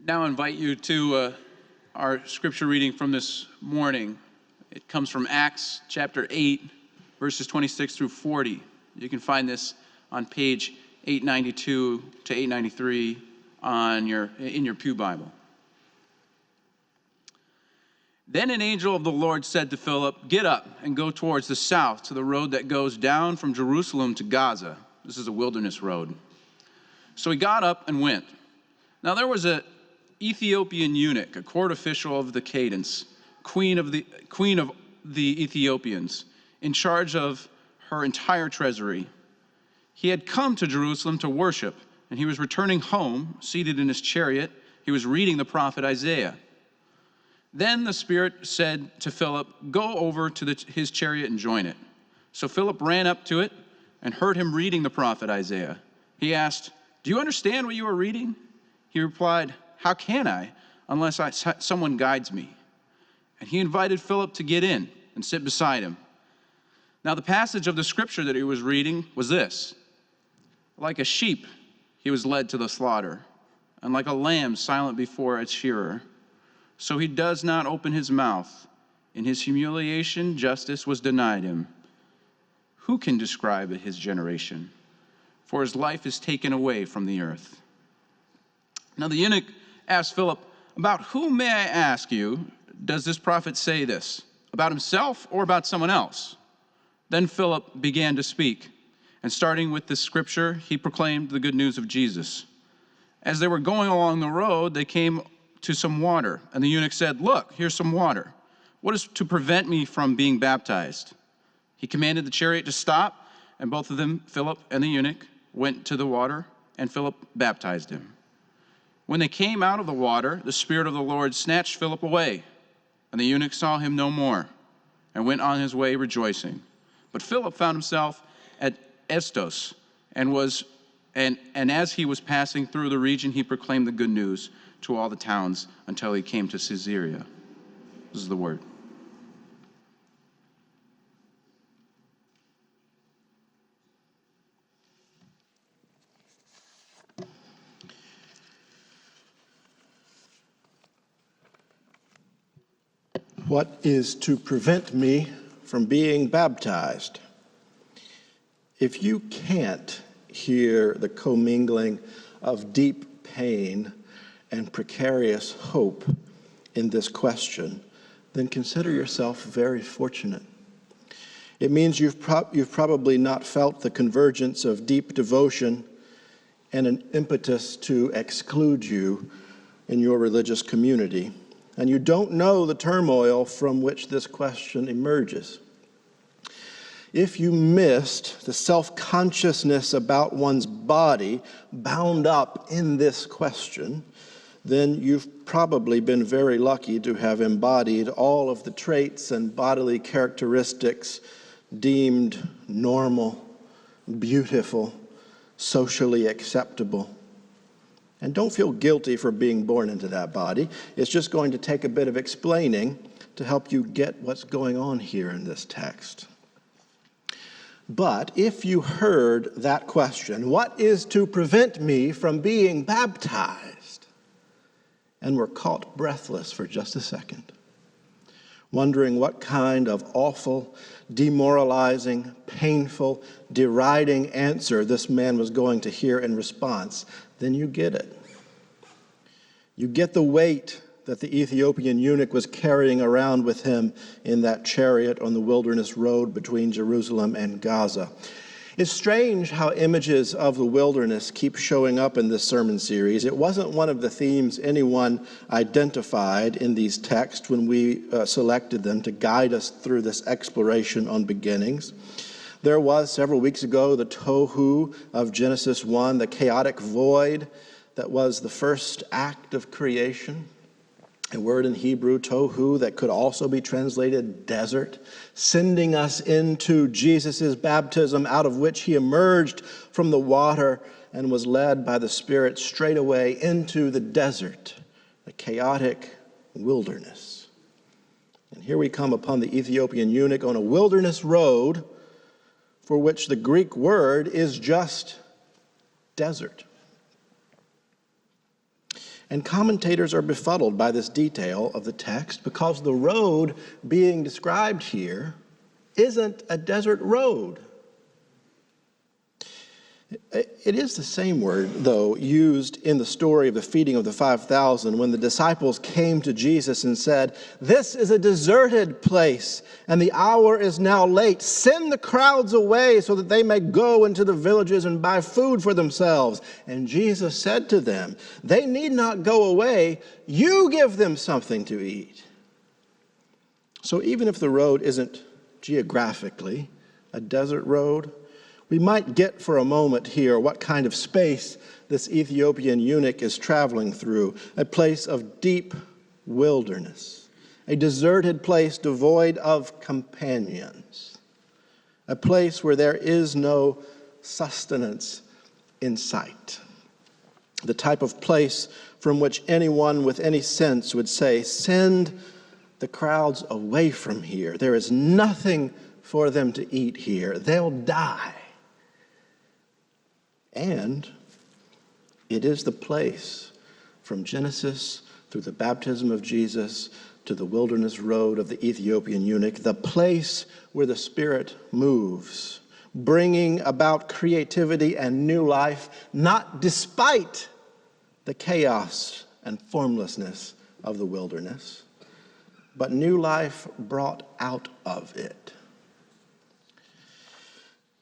Now I invite you to our scripture reading from this morning. It comes from Acts chapter 8, verses 26 through 40. You can find this on page 892 to 893 in your pew Bible. Then an angel of the Lord said to Philip, "Get up and go towards the south to the road that goes down from Jerusalem to Gaza." This is a wilderness road. So he got up and went. Now there was an Ethiopian eunuch, a court official of the Cadence, queen of the Ethiopians, in charge of her entire treasury. He had come to Jerusalem to worship, and he was returning home, seated in his chariot. He was reading the prophet Isaiah. Then the Spirit said to Philip, "Go over to his chariot and join it." So Philip ran up to it and heard him reading the prophet Isaiah. He asked, "Do you understand what you are reading?" He replied, "How can I, unless someone guides me?" And he invited Philip to get in and sit beside him. Now the passage of the scripture that he was reading was this: "Like a sheep he was led to the slaughter, and like a lamb silent before its shearer. So he does not open his mouth. In his humiliation, justice was denied him. Who can describe his generation? For his life is taken away from the earth." Now the eunuch asked Philip, "About whom, may I ask you, does this prophet say this? About himself or about someone else?" Then Philip began to speak, and starting with this scripture, he proclaimed the good news of Jesus. As they were going along the road, they came to some water, and the eunuch said, "Look, here's some water. What is to prevent me from being baptized?" He commanded the chariot to stop, and both of them, Philip and the eunuch, went to the water, and Philip baptized him. When they came out of the water, the Spirit of the Lord snatched Philip away, and the eunuch saw him no more, and went on his way rejoicing. But Philip found himself at Estos, and as he was passing through the region, he proclaimed the good news to all the towns until he came to Caesarea. This is the word. What is to prevent me from being baptized? If you can't hear the commingling of deep pain and precarious hope in this question, then consider yourself very fortunate. It means you've probably not felt the convergence of deep devotion and an impetus to exclude you in your religious community, and you don't know the turmoil from which this question emerges. If you missed the self-consciousness about one's body bound up in this question, then you've probably been very lucky to have embodied all of the traits and bodily characteristics deemed normal, beautiful, socially acceptable. And don't feel guilty for being born into that body. It's just going to take a bit of explaining to help you get what's going on here in this text. But if you heard that question, what is to prevent me from being baptized? And were caught breathless for just a second, wondering what kind of awful, demoralizing, painful, deriding answer this man was going to hear in response, then you get it. You get the weight that the Ethiopian eunuch was carrying around with him in that chariot on the wilderness road between Jerusalem and Gaza. It's strange how images of the wilderness keep showing up in this sermon series. It wasn't one of the themes anyone identified in these texts when we selected them to guide us through this exploration on beginnings. There was, several weeks ago, the tohu of Genesis 1, the chaotic void that was the first act of creation. A word in Hebrew, tohu, that could also be translated desert, sending us into Jesus' baptism, out of which he emerged from the water and was led by the Spirit straight away into the desert, the chaotic wilderness. And here we come upon the Ethiopian eunuch on a wilderness road for which the Greek word is just desert. And commentators are befuddled by this detail of the text because the road being described here isn't a desert road. It is the same word, though, used in the story of the feeding of the 5,000 when the disciples came to Jesus and said, "This is a deserted place, and the hour is now late. Send the crowds away so that they may go into the villages and buy food for themselves." And Jesus said to them, "They need not go away. You give them something to eat." So even if the road isn't geographically a desert road, we might get for a moment here what kind of space this Ethiopian eunuch is traveling through, a place of deep wilderness, a deserted place devoid of companions, a place where there is no sustenance in sight, the type of place from which anyone with any sense would say, "Send the crowds away from here. There is nothing for them to eat here. They'll die." And it is the place from Genesis through the baptism of Jesus to the wilderness road of the Ethiopian eunuch, the place where the Spirit moves, bringing about creativity and new life, not despite the chaos and formlessness of the wilderness, but new life brought out of it.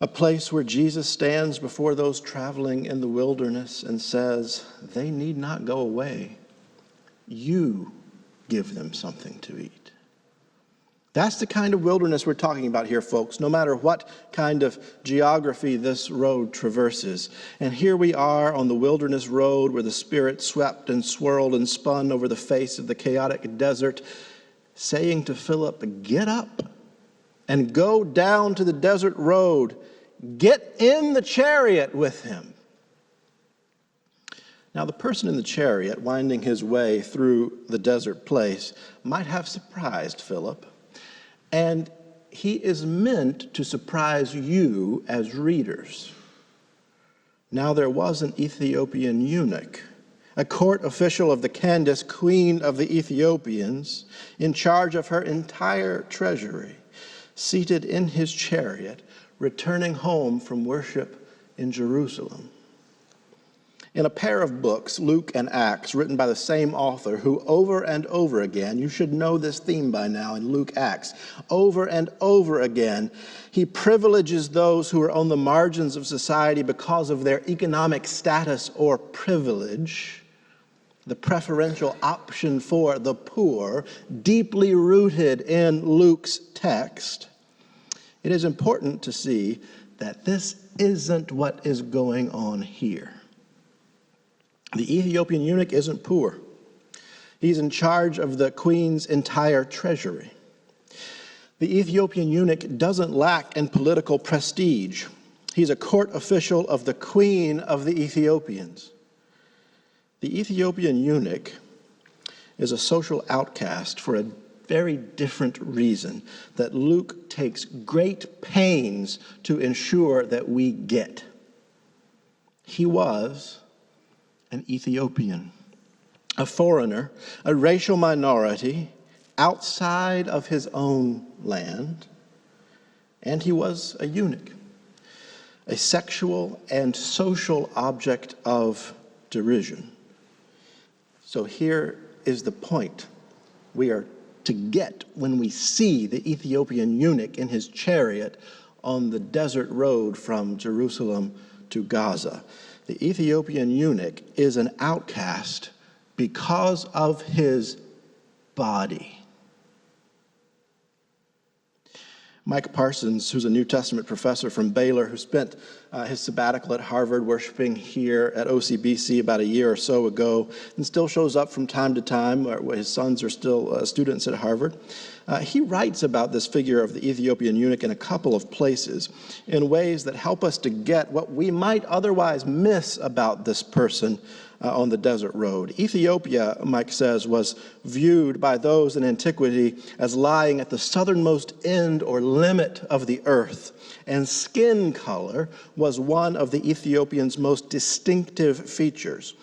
A place where Jesus stands before those traveling in the wilderness and says, "They need not go away. You give them something to eat." That's the kind of wilderness we're talking about here, folks, no matter what kind of geography this road traverses. And here we are on the wilderness road where the Spirit swept and swirled and spun over the face of the chaotic desert, saying to Philip, "Get up and go down to the desert road. Get in the chariot with him." Now, the person in the chariot winding his way through the desert place might have surprised Philip, and he is meant to surprise you as readers. Now, there was an Ethiopian eunuch, a court official of the Candace, queen of the Ethiopians, in charge of her entire treasury, seated in his chariot, returning home from worship in Jerusalem. In a pair of books, Luke and Acts, written by the same author, who over and over again, you should know this theme by now in Luke Acts, over and over again, he privileges those who are on the margins of society because of their economic status or privilege, the preferential option for the poor, deeply rooted in Luke's text. It is important to see that this isn't what is going on here. The Ethiopian eunuch isn't poor. He's in charge of the queen's entire treasury. The Ethiopian eunuch doesn't lack in political prestige. He's a court official of the queen of the Ethiopians. The Ethiopian eunuch is a social outcast for a very different reason that Luke takes great pains to ensure that we get. He was an Ethiopian, a foreigner, a racial minority outside of his own land, and he was a eunuch, a sexual and social object of derision. So here is the point we are to get when we see the Ethiopian eunuch in his chariot on the desert road from Jerusalem to Gaza. The Ethiopian eunuch is an outcast because of his body. Mike Parsons, who's a New Testament professor from Baylor, who spent his sabbatical at Harvard worshiping here at OCBC about a year or so ago, and still shows up from time to time, where his sons are still students at Harvard. He writes about this figure of the Ethiopian eunuch in a couple of places in ways that help us to get what we might otherwise miss about this person on the desert road. Ethiopia, Mike says, was viewed by those in antiquity as lying at the southernmost end or limit of the earth, and skin color was one of the Ethiopians' most distinctive features.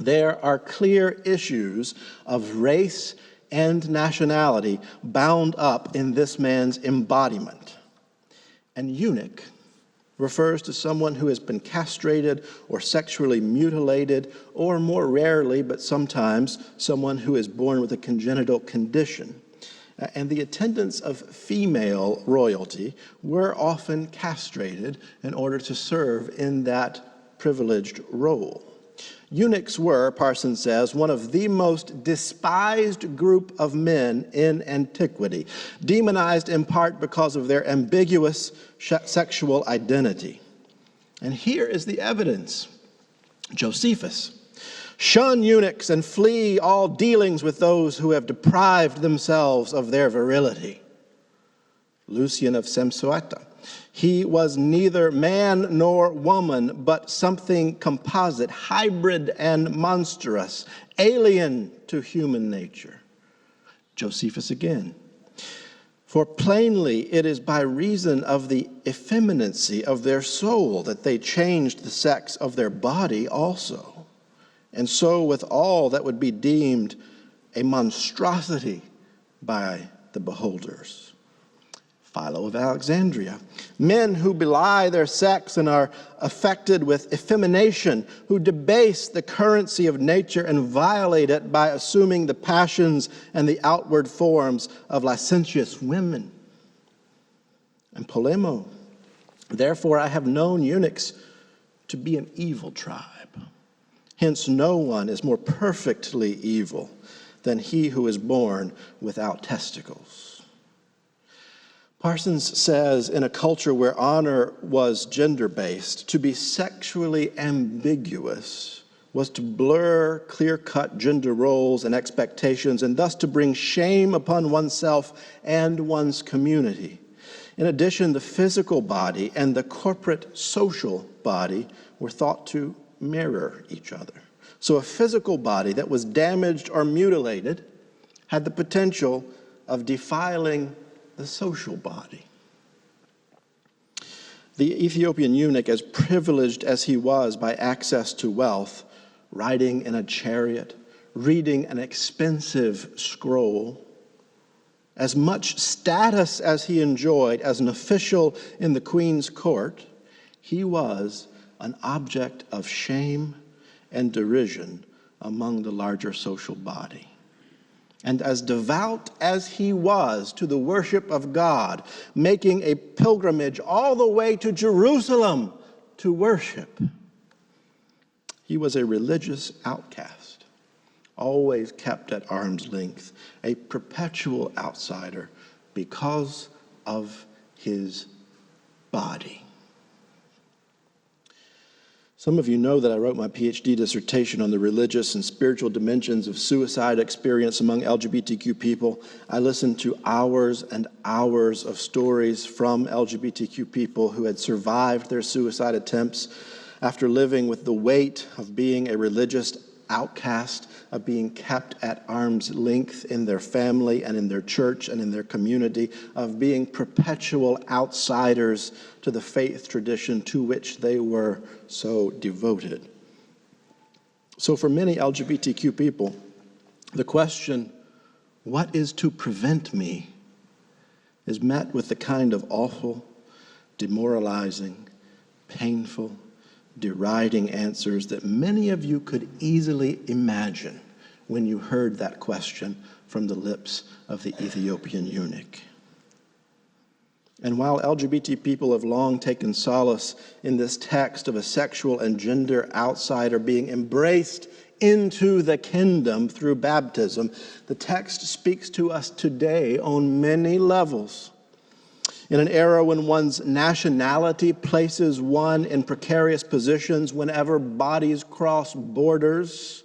there are clear issues of race and nationality bound up in this man's embodiment. And eunuch refers to someone who has been castrated or sexually mutilated, or more rarely, but sometimes, someone who is born with a congenital condition. And the attendants of female royalty were often castrated in order to serve in that privileged role. Eunuchs were, Parsons says, one of the most despised group of men in antiquity, demonized in part because of their ambiguous sexual identity. And here is the evidence. Josephus: shun eunuchs and flee all dealings with those who have deprived themselves of their virility. Lucian of Samosata: he was neither man nor woman, but something composite, hybrid and monstrous, alien to human nature. Josephus again: for plainly it is by reason of the effeminacy of their soul that they changed the sex of their body also, and so with all that would be deemed a monstrosity by the beholders. Philo of Alexandria: men who belie their sex and are affected with effemination, who debase the currency of nature and violate it by assuming the passions and the outward forms of licentious women. And Polemo: therefore I have known eunuchs to be an evil tribe. Hence no one is more perfectly evil than he who is born without testicles. Parsons says, in a culture where honor was gender-based, to be sexually ambiguous was to blur clear-cut gender roles and expectations, and thus to bring shame upon oneself and one's community. In addition, the physical body and the corporate social body were thought to mirror each other. So a physical body that was damaged or mutilated had the potential of defiling the social body. The Ethiopian eunuch, as privileged as he was by access to wealth, riding in a chariot, reading an expensive scroll, as much status as he enjoyed as an official in the queen's court, he was an object of shame and derision among the larger social body. And as devout as he was to the worship of God, making a pilgrimage all the way to Jerusalem to worship, he was a religious outcast, always kept at arm's length, a perpetual outsider because of his body. Some of you know that I wrote my Ph.D. dissertation on the religious and spiritual dimensions of suicide experience among LGBTQ people. I listened to hours and hours of stories from LGBTQ people who had survived their suicide attempts after living with the weight of being a religious outcast, of being kept at arm's length in their family and in their church and in their community, of being perpetual outsiders to the faith tradition to which they were so devoted. So for many LGBTQ people, the question, what is to prevent me, is met with the kind of awful, demoralizing, painful, deriding answers that many of you could easily imagine when you heard that question from the lips of the Ethiopian eunuch. And while LGBT people have long taken solace in this text of a sexual and gender outsider being embraced into the kingdom through baptism, the text speaks to us today on many levels. In an era when one's nationality places one in precarious positions whenever bodies cross borders,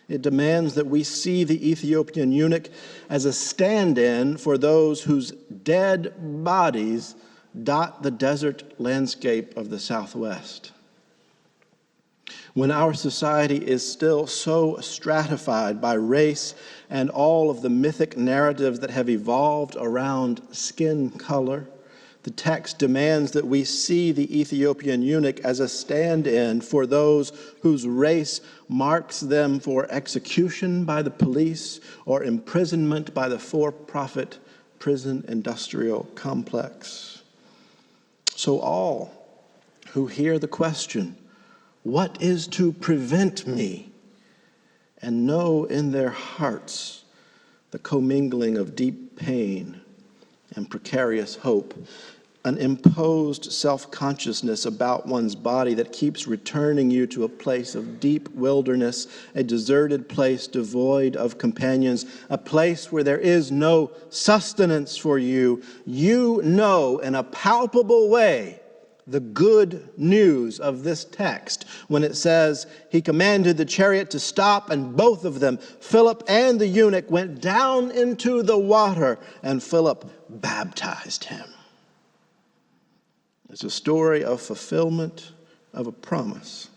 it demands that we see the Ethiopian eunuch as a stand-in for those whose dead bodies dot the desert landscape of the Southwest. When our society is still so stratified by race and all of the mythic narratives that have evolved around skin color, The text demands that we see the Ethiopian eunuch as a stand-in for those whose race marks them for execution by the police or imprisonment by the for-profit prison industrial complex. So all who hear the question, "What is to prevent me?" and know in their hearts the commingling of deep pain and precarious hope, an imposed self-consciousness about one's body that keeps returning you to a place of deep wilderness, a deserted place devoid of companions, a place where there is no sustenance for you. You know in a palpable way the good news of this text when it says, he commanded the chariot to stop, and both of them, Philip and the eunuch, went down into the water, and Philip baptized him. It's a story of fulfillment of a promise.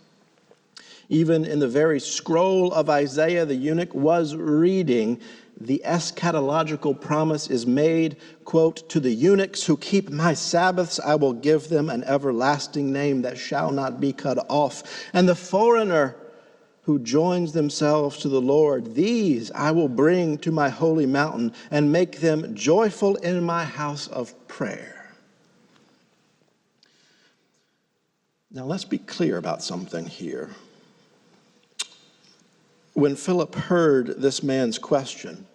Even in the very scroll of Isaiah, the eunuch was reading, the eschatological promise is made, quote, "To the eunuchs who keep my Sabbaths, I will give them an everlasting name that shall not be cut off. And the foreigner who joins themselves to the Lord, these I will bring to my holy mountain and make them joyful in my house of prayer." Now let's be clear about something here. When Philip heard this man's question,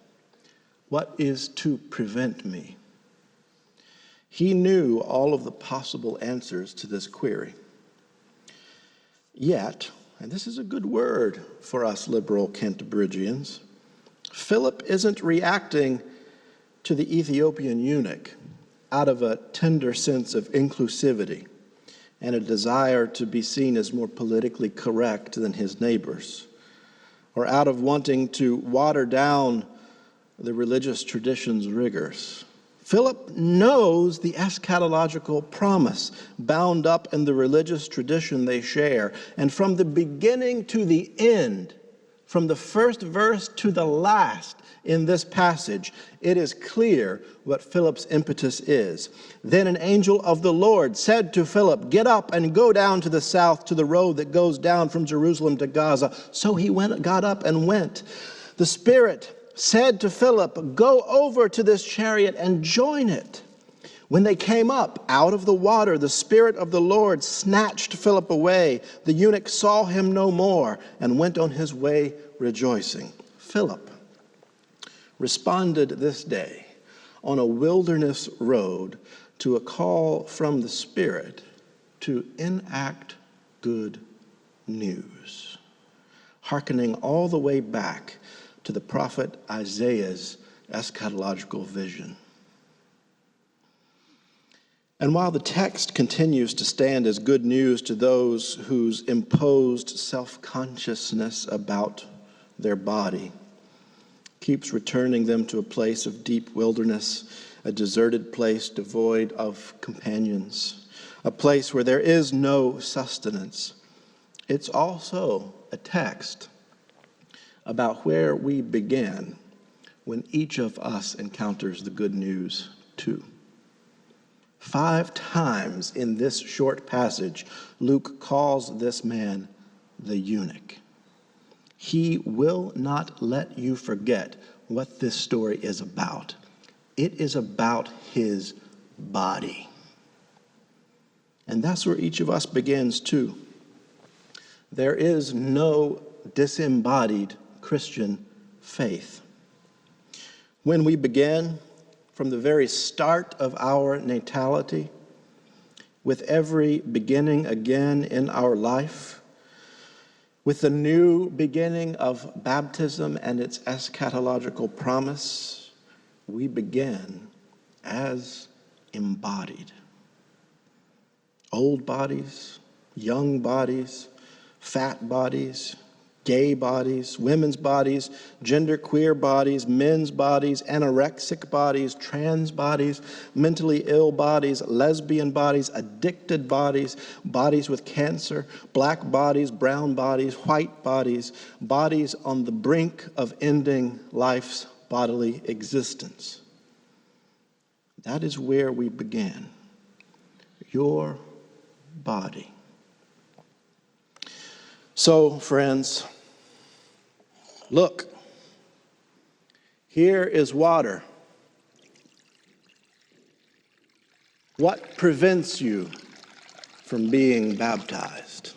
"What is to prevent me?" he knew all of the possible answers to this query. Yet, and this is a good word for us liberal Cantabrigians, Philip isn't reacting to the Ethiopian eunuch out of a tender sense of inclusivity and a desire to be seen as more politically correct than his neighbors, or out of wanting to water down the religious tradition's rigors. Philip knows the eschatological promise bound up in the religious tradition they share. And from the beginning to the end, from the first verse to the last in this passage, it is clear what Philip's impetus is. Then an angel of the Lord said to Philip, "Get up and go down to the south to the road that goes down from Jerusalem to Gaza." So he got up and went. The Spirit said to Philip, "Go over to this chariot and join it." When they came up out of the water, the Spirit of the Lord snatched Philip away. The eunuch saw him no more and went on his way rejoicing. Philip responded this day on a wilderness road to a call from the Spirit to enact good news, hearkening all the way back to the prophet Isaiah's eschatological vision. And while the text continues to stand as good news to those whose imposed self-consciousness about their body keeps returning them to a place of deep wilderness, a deserted place devoid of companions, a place where there is no sustenance, it's also a text about where we began when each of us encounters the good news too. 5 times in this short passage, Luke calls this man the eunuch. He will not let you forget what this story is about. It is about his body. And that's where each of us begins too. There is no disembodied Christian faith. When we began, from the very start of our natality, with every beginning again in our life, with the new beginning of baptism and its eschatological promise, we begin as embodied. Old bodies, young bodies, fat bodies, gay bodies, women's bodies, genderqueer bodies, men's bodies, anorexic bodies, trans bodies, mentally ill bodies, lesbian bodies, addicted bodies, bodies with cancer, black bodies, brown bodies, white bodies, bodies on the brink of ending life's bodily existence. That is where we began. your body. So, friends, look, here is water. What prevents you from being baptized?